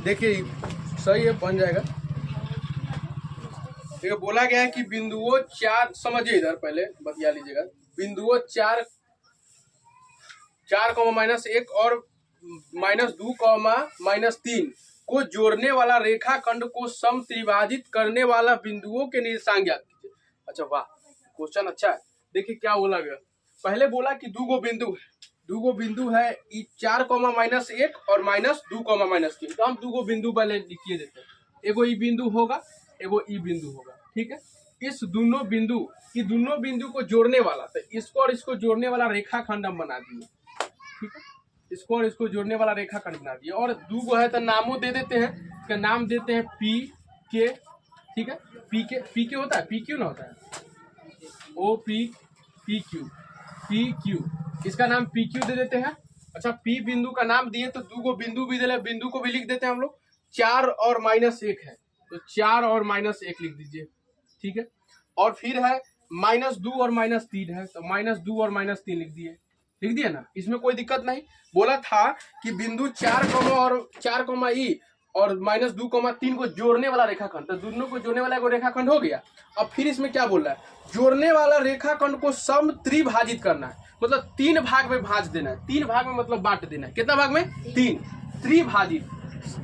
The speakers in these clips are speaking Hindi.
देखिए सही है, बन जाएगा। देखिए बोला गया है कि बिंदुओं चार, समझिए इधर पहले बतिया लीजिएगा। बिंदुओं चार, 4,-1 और -2,-3 को जोड़ने वाला रेखाखंड को सम त्रिभाजित करने वाला बिंदुओं के निर्देशांक ज्ञात कीजिए। अच्छा वाह, क्वेश्चन अच्छा है। देखिए क्या बोला गया, पहले बोला कि दो बिंदु है 4,-1 और -2,-3। तो हम दो बिंदु पहले लिखिए देते हैं। एगो ई बिंदु होगा, एगो ई बिंदु होगा, ठीक है। इस दोनों बिंदु को जोड़ने वाला, तो इसको और इसको जोड़ने वाला रेखाखंड हम बना दिए, ठीक है। इसको और इसको जोड़ने वाला रेखाखंड बना दिए। और दो है तो नामों दे देते हैं, इसका नाम देते हैं पी के, ठीक है। पी के होता है, पी क्यू ना होता है, ओ पी क्यू, इसका नाम पी क्यू दे देते हैं। अच्छा, पी बिंदु का नाम दिए तो दो बिंदु भी दे, बिंदु को भी लिख देते हैं हम लोग। 4 और -1 है तो 4 और -1 लिख दीजिए, ठीक है। और फिर है -2 और -3 है तो -2 और -3 लिख दिए ना, इसमें कोई दिक्कत नहीं। बोला था कि बिंदु 4, और 4, ई और -2,3 को जोड़ने वाला रेखाखंड, तो दोनों को जोड़ने वाला एक रेखाखंड हो गया। अब फिर इसमें क्या बोल रहा है, जोड़ने वाला रेखाखंड को सम त्रिभाजित करना है, मतलब 3 भाग में भाज देना है। 3 भाग में मतलब बांट देना है। कितना भाग में? 3। त्रिभाजित,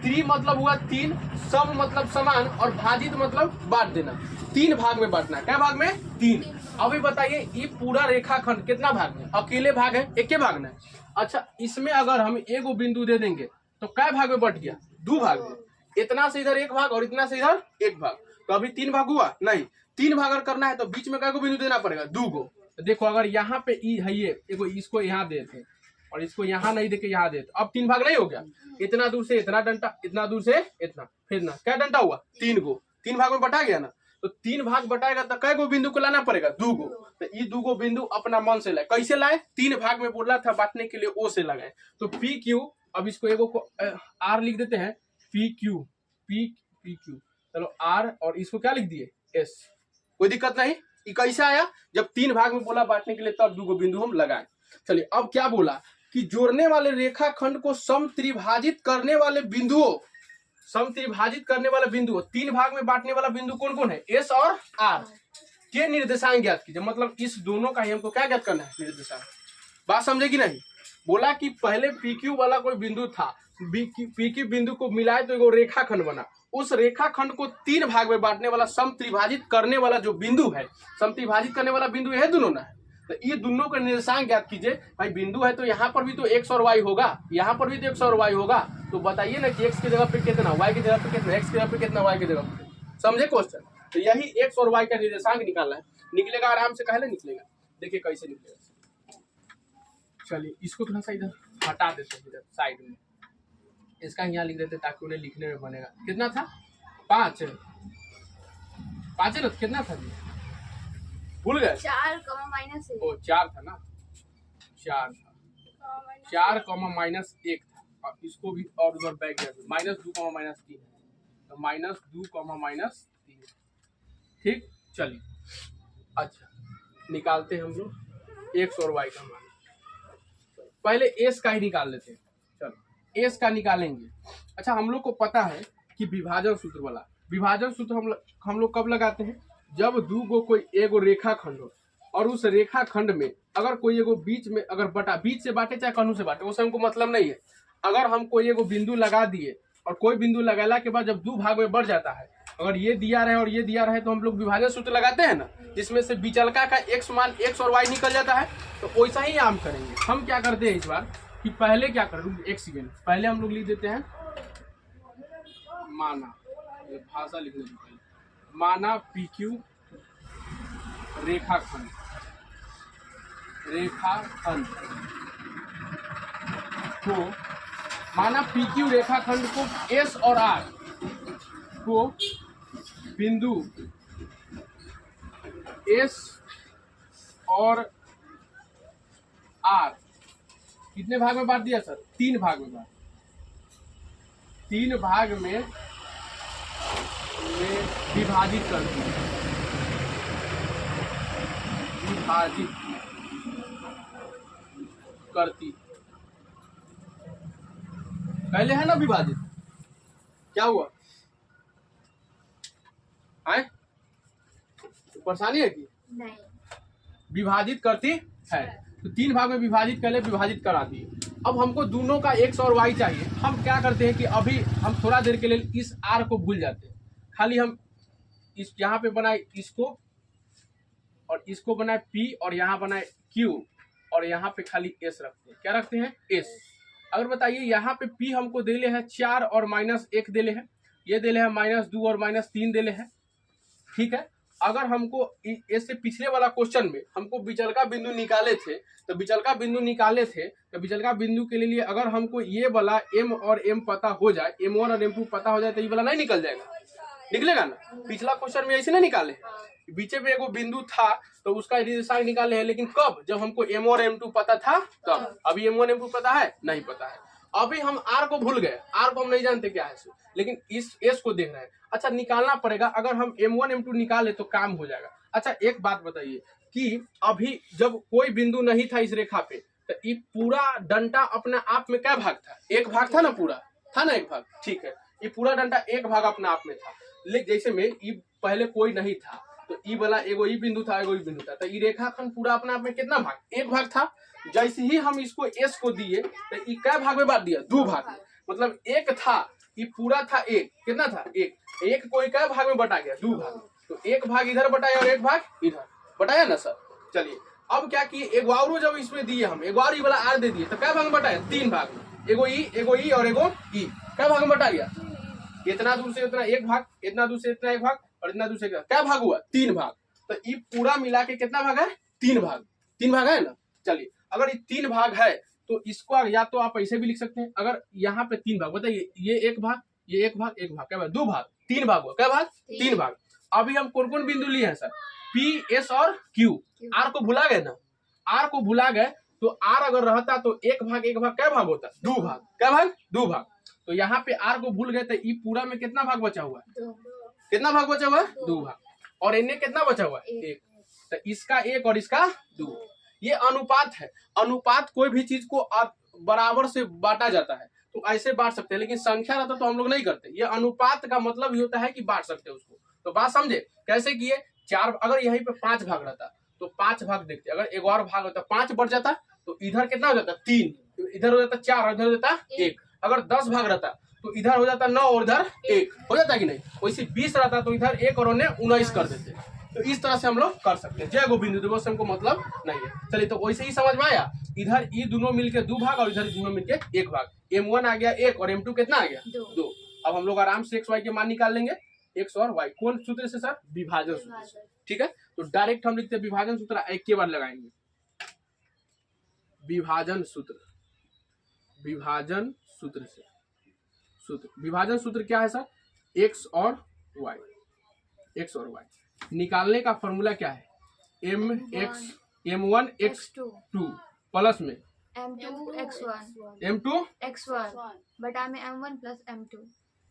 त्रि मतलब हुआ 3, सम मतलब समान, और भाजित मतलब बांट देना। 3 भाग में बांटना है। क्या भाग में? 3। अभी बताइए ये पूरा रेखाखंड कितना भाग में? अकेले भाग है, एक के भाग में। अच्छा, इसमें अगर हम एगो बिंदु दे देंगे तो क्या भाग में बट गया? 2 भाग में। इतना से इधर 1 भाग और इतना से इधर 1 भाग, तो अभी 3 भाग हुआ नहीं। 3 भाग अगर करना है तो बीच में क्या को बिंदु देना पड़ेगा? 2 को। तो देखो अगर यहाँ पे ई है, ये एगो इसको यहाँ देते और इसको यहाँ नहीं देके यहाँ देते, अब 3 भाग नहीं हो गया? इतना दूर से इतना डंटा, इतना दूर से इतना, फिर ना क्या डंटा हुआ? 3 गो। 3 भाग में बटा गया ना, तो 3 भाग बटाएगा तो कै गो बिंदु को लाना पड़ेगा? 2 गो। तो ये 2 गो बिंदु अपना मन से लाए। कैसे लाए? 3 भाग में बोला था बांटने के लिए, ओ से लगाए। तो पी क्यू, अब इसको एगो को आर लिख देते हैं, पी क्यू। चलो आर, और इसको क्या लिख दिए? एस। कोई दिक्कत नहीं। ये कैसे आया? जब 3 भाग में बोला बांटने के लिए, तब 2 गो बिंदु हम लगाए। चलिए अब क्या बोला कि जोड़ने वाले रेखाखंड को सम त्रिभाजित करने वाले बिंदुओं, 3 भाग में बांटने वाला बिंदु कौन कौन है? एस और आर के निर्देशांक ज्ञात कीजिए। मतलब इस दोनों का ही हमको क्या ज्ञात करना है? निर्देशांक। बात समझेगी नहीं? बोला कि पहले पीक्यू वाला कोई बिंदु था, पीक्यू बिंदु को मिलाए तो एक रेखाखंड बना। उस रेखाखंड को 3 भाग में बांटने वाला, सम त्रिभाजित करने वाला जो बिंदु है, सम त्रिभाजित करने वाला बिंदु यह दोनों ना है। तो ये दोनों का निर्देशांक ज्ञात कीजिए। भाई बिंदु है तो यहाँ पर भी तो x और y होगा, यहाँ पर भी तो x और y होगा। तो बताइए ना कि x की जगह पे कितना, y की जगह पे कितना, x की जगह पे कितना, y की जगह पे। समझे क्वेश्चन? तो यही x और y का निर्देशांक निकालना है। निकलेगा आराम से, कहले निकलेगा। देखिए कैसे निकलेगा। चलिए इसको थोड़ा सा इधर हटा देते हैं, इधर साइड में। इसका यहाँ लिख देते ताकि उन्हें लिखने में बनेगा। कितना था? 5 है ना? कितना था जी? भूल गए? 4, -1। ओ 4 था ना, 4 था। 4, -1 था। और इसको भी और उधर बैक गया, -2, -3 है तो -2, -3। ठीक, चलिए अच्छा निकालते हैं हम लोग x और y का मान। पहले s का ही निकाल लेते हैं। चलो s का निकालेंगे। अच्छा, हम लोग को पता है कि विभाजन सूत्र वाला, विभाजन सूत्र हम लोग कब लगाते हैं? जब दो गो कोई एगो रेखाखंड हो और उस रेखाखंड में अगर कोई एगो बीच में अगर बटा, बीच से बांटे चाहे कनु से बांटे, उससे हमको मतलब नहीं है। अगर हम कोई एगो बिंदु लगा दिए और कोई बिंदु लगाला के बाद जब 2 भाग में बढ़ जाता है, अगर ये दिया रहे और ये दिया रहे, तो हम लोग विभाजन सूत्र लगाते हैं ना, जिसमें से बीचलका का x मान x और y निकल जाता है। तो वैसा ही हम करेंगे। हम क्या करते हैं इस बार कि पहले क्या करें, एक सेकेंड पहले हम लोग लिख देते हैं माना, भाषा लिखने से पहले माना PQ रेखाखंड को, माना PQ रेखाखंड को S और R को बिंदु S और R कितने भाग में बांट दिया सर? 3 भाग में बांट, 3 भाग में विभाजित कर दिया, विभाजित करती। पहले है ना विभाजित, क्या हुआ है, परेशानी है कि नहीं, विभाजित करती है। तो 3 भाग में विभाजित कर ले, विभाजित करा दी। अब हमको दोनों का x और y चाहिए। हम क्या करते हैं कि अभी हम थोड़ा देर के लिए इस r को भूल जाते हैं, खाली हम इस यहाँ पे बनाए इसको और इसको बनाए p और यहाँ बनाए q और यहाँ पे खाली s रखते हैं। क्या रखते हैं? s। अगर बताइए यहाँ पे p हमको देले है 4 और -1 देले है, ये देले है -2 और -3 देले है, ठीक है। अगर हमको इससे पिछले वाला क्वेश्चन में हमको विचलका बिंदु निकाले थे, तो विचलका बिंदु के लिए अगर हमको ये वाला m और m पता हो जाए, m1 और m2 पता हो जाए, तो ये वाला नहीं निकल जाएगा, निकलेगा ना। पिछला क्वेश्चन में ऐसे नहीं निकाले, बीचे में एगो बिंदु था तो उसका निर्देशांक निकाले है, लेकिन कब? जब हमको m और m2 पता था तब। अभी m1 m2 पता है? नहीं पता है। अभी हम r को भूल गए, r को हम नहीं जानते क्या है, लेकिन इस s को देख रहे हैं। अच्छा, निकालना पड़ेगा। अगर हम m1 m2 निकाले तो काम हो जाएगा। अच्छा, एक बात बताइए कि अभी जब कोई बिंदु नहीं था इस रेखा पे, तो ये पूरा डंडा अपने आप में क्या भाग था? एक भाग था ना, पूरा था ना एक भाग, ठीक है। ये पूरा डंडा एक भाग अपने आप में था, लेकिन जैसे में ये पहले कोई नहीं था, तो ई वाला एगो ई बिंदु था, एगो ई बिंदु था, तो ये रेखाखंड पूरा अपने आप में कितना भाग? एक भाग था। जैसे ही हम इसको s को दिए तो ये क्या भाग में बांट दिया? 2 भाग में। मतलब एक था, ये पूरा था एक, कितना था? एक कोई क्या भाग में बटा गया? 2 भाग। तो एक भाग इधर बटाया और एक भाग इधर बटाया ना सर। चलिए अब क्या किए, एक और जब इसमें दिए हम, एक और ई वाला r दे दिए, तो क्या भाग में बटाया? 3 भाग में। एगो ई और एगो ई, क्या भाग में बटा गया? इतना दूर से इतना एक भाग, इतना दूर से इतना एक भाग, और इतना दूर से क्या भाग हुआ? 3 भाग। तो ये पूरा मिला के कितना भाग है? 3 भाग। 3 भाग है ना। चलिए, अगर ये 3 भाग है तो इसको या तो आप ऐसे भी लिख सकते हैं। अगर यहाँ पे 3 भाग, बताइए, ये एक भाग, ये एक भाग, एक भाग, क्या भाग? 2 भाग, 3 भाग हुआ। क्या भाग? 3 भाग। अभी हम कौन कौन बिंदु लिए हैं सर? P, S और Q। R को भुला गए ना, R को भुला गए तो R अगर रहता तो एक भाग क्या भाग होता? 2 भाग। क्या भाग? 2 भाग। तो यहाँ पे R को भूल गए तो ई पूरा में कितना भाग बचा हुआ है? कितना भाग बचा हुआ है? 2 भाग। और इन्हें कितना बचा हुआ है? 1। तो इसका 1 और इसका 2। ये अनुपात है। अनुपात कोई भी चीज को बराबर से बांटा जाता है, तो ऐसे बांट सकते हैं, लेकिन संख्या रहता तो हम लोग नहीं करते। ये अनुपात का मतलब ही होता है कि बांट सकते हैं उसको। तो बात समझे कैसे किए? 4, अगर यहीं पे 5 भाग रहता तो 5 भाग देखते, अगर एक और भाग होता 5 बढ़ जाता, तो इधर कितना हो जाता? 3, इधर हो जाता 4 और इधर हो जाता 1। अगर 10 भाग रहता तो इधर हो जाता 9 और इधर 1, हो जाता कि नहीं? वैसे 20 रहता तो इधर 1 और उन्हें 19 कर देते। तो इस तरह से हम लोग कर सकते हैं। जय गोविंद दिवस से हमको मतलब नहीं है। चलिए, तो वैसे ही समझ में आया। इधर ये दोनों मिलके 2 भाग और इधर दोनों मिलके 1 भाग। m1 आ गया 1 और m2 कितना आ गया? 2। अब हम लोग आराम से x y के मान निकाल लेंगे। x और y कौन सूत्र से सर? विभाजन सूत्र से। ठीक है, तो डायरेक्ट हम लिखते हैं विभाजन सूत्र, एक के बाद लगाएंगे विभाजन सूत्र। विभाजन सूत्र से विभाजन सूत्र क्या है सर? x और y। x और y निकालने का फॉर्मूला क्या है? m1 x2 प्लस में m2 x1 m2 x1 बटा में m1 plus m2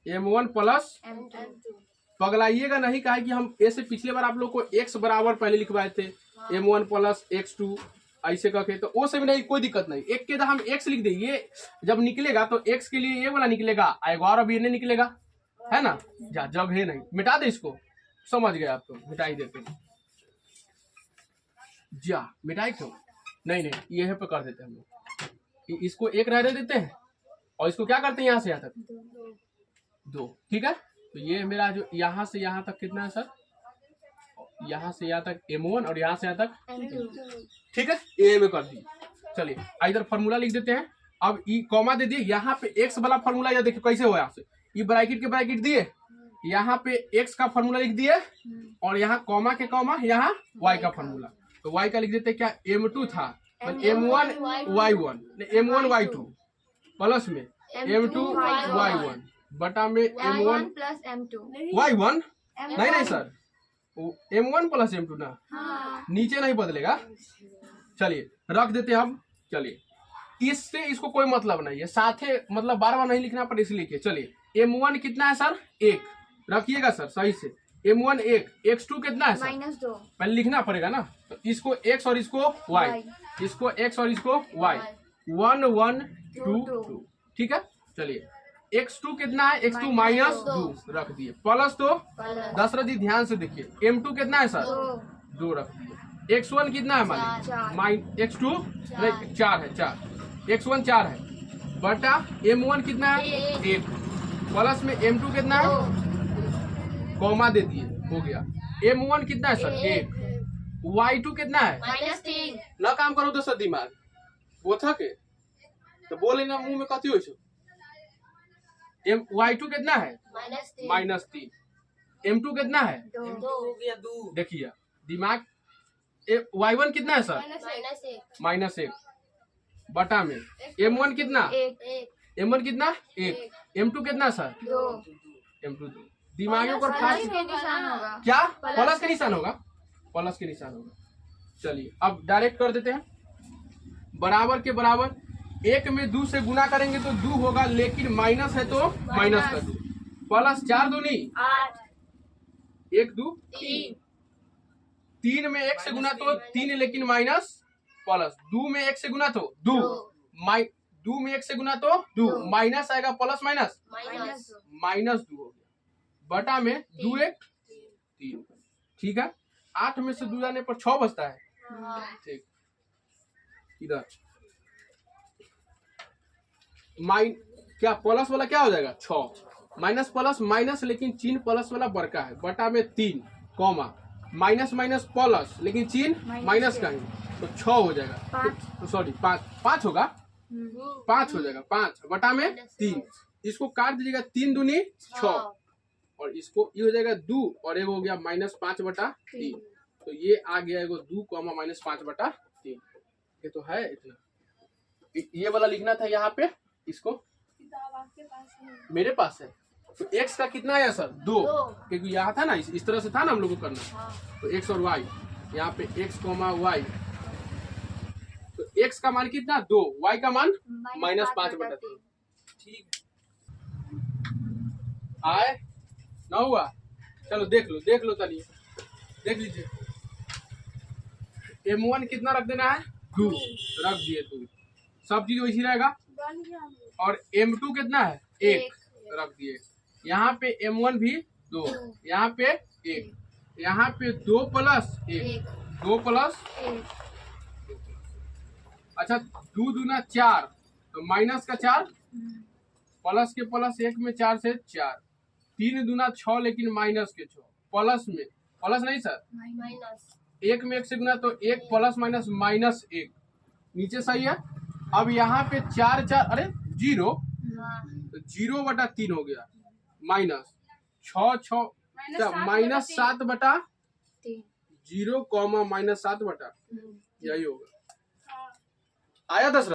m1 plus m2। पगलाइएगा नहीं, कहा कि हम ऐसे पिछले बार आप लोग को x बराबर पहले लिखवाए थे, m1 प्लस x2 ऐसे करके, तो वो से भी नहीं, कोई दिक्कत नहीं। एक के हम x लिख दे, ये जब निकलेगा तो x के लिए ये वाला निकलेगा, आएगा और अभी ये नहीं निकलेगा, है ना। जग है नहीं, मिटा दे इसको, समझ गए आप तो, मिटा ही देते हैं। जा मिटाई क्यों? नहीं, ये पे कर देते हैं हम लोग। इसको 1 रहने देते हैं और इसको क्या करते हैं, यहाँ से यहाँ तक 2। ठीक है, तो ये मेरा जो यहाँ से यहाँ तक कितना है सर? यहाँ से यहाँ तक m1 और यहाँ से यहाँ तक m2। ठीक है, ये में कर दी। चलिए इधर फॉर्मूला लिख देते हैं। अब ई कॉमा दे दिए, यहाँ पे x वाला फॉर्मूला, या देखिए कैसे हुआ, यहाँ से ये ब्रैकेट के ब्रैकेट दिए, यहाँ पे x का फॉर्मूला लिख दिए और यहाँ कॉमा के कॉमा, यहाँ y का फॉर्मूला। तो y का लिख देते क्या? m2 था m1 y1 m1 y2 plus में m2 y1 बटा में m1 प्लस m2 y1। नहीं सर, m1 प्लस m2 ना, नीचे नहीं बदलेगा। चलिए रख देते हैं हम। चलिए, इससे इसको कोई मतलब नहीं है, साथे मतलब बार बार नहीं लिखना पर इसलिए लिखिए। चलिए m1 कितना है सर? 1 रखिएगा सर सही से। m1 1, x2 कितना है सर? -2। पहले लिखना पड़ेगा ना, तो इसको x और इसको y, इसको x और इसको y, 1 1 2 2। ठीक है, चलिए x2 कितना है, x2 माइनस 2 रख दिए, प्लस तो दशरथ जी ध्यान से देखिए m2 कितना है सर, 2 रख दिए, x1 कितना है मालिक, x2 नहीं 4 है, 4 x1 4 है बटा m1 कितना है 1 प्लस में m2 कितना है, कॉमा दे दिए, हो गया। m1 कितना है सर 1, y2 कितना है -3 ना, काम करो तो सर दिमाग वो था के तो बोले ना मुंह में कथी हो y2 कितना है -3, m2 कितना है, 2 देखिए दिमाग, y1 कितना है सर -1 बटा में m1 कितना, 1 m1 कितना 1, m2 कितना सर 2 m2 2, दिमाग के ऊपर प्लस के निशान होगा, क्या प्लस के निशान होगा, प्लस के निशान होगा। चलिए अब डायरेक्ट कर देते हैं, बराबर के बराबर, एक में 2 से गुना करेंगे तो 2 होगा, लेकिन माइनस है तो माइनस का 2, प्लस 4 दूनी 8 1 2 3 में 1 से गुना तो 3, लेकिन माइनस, प्लस 2 में 1 से गुना तो 2 2 में 1 से गुना तो 2 माइनस आएगा, प्लस माइनस -2 हो गया, बटा में 2 1 3, ठीक है। 8 में से 2 जाने पर 6 बचता है, ठीक। इधर क्या प्लस वाला क्या हो जाएगा 6, माइनस प्लस माइनस, लेकिन चिन्ह प्लस वाला बड़का है, बटा में 3 कॉमा माइनस माइनस प्लस, लेकिन चिन्ह माइनस का ही, तो 6 हो जाएगा, तो सॉरी 5 होगा, 5 हो जाएगा, 5 बटा में 3, इसको काट दीजिएगा, 3 दूनी 6 और इसको ये हो जाएगा 2 और एक हो गया -5 बटा 3, तो ये आ गया एगो 2 कॉमा -5 बटा 3, ये तो है इतना। ये वाला लिखना था यहाँ पे, इसको मेरे पास है, तो x का कितना आया सर 2, क्योंकि यहाँ था ना, इस तरह से था ना हम लोग को करना, तो x और y, यहाँ पे x कॉमा y, तो x का मान कितना 2, y का मान -5 बटा 3, ठीक आए ना हुआ। चलो देख लो तनी, देख लीजिए, m1 कितना रख देना है 2 रख दिए, 2 सब चीज वैसी रहेगा, और m2 कितना है 1 रख दिए, यहाँ पे m1 भी 2, यहाँ पे 1, यहाँ पे 2 प्लस 1 2 प्लस 1, अच्छा 2 दूना 4, तो माइनस का 4, प्लस के प्लस 1 में 4 से 4, 3 दूना 6, लेकिन माइनस के 6, प्लस में प्लस नहीं सर, 1 में 1 से गुना तो 1 प्लस माइनस -1, नीचे सही है। अब यहाँ पे 4 4 अरे 0, तो 0 बटा 3 हो गया, माइनस 6 6 -7 बटा 0 कॉमा -7 बटा, यही होगा, आया 10।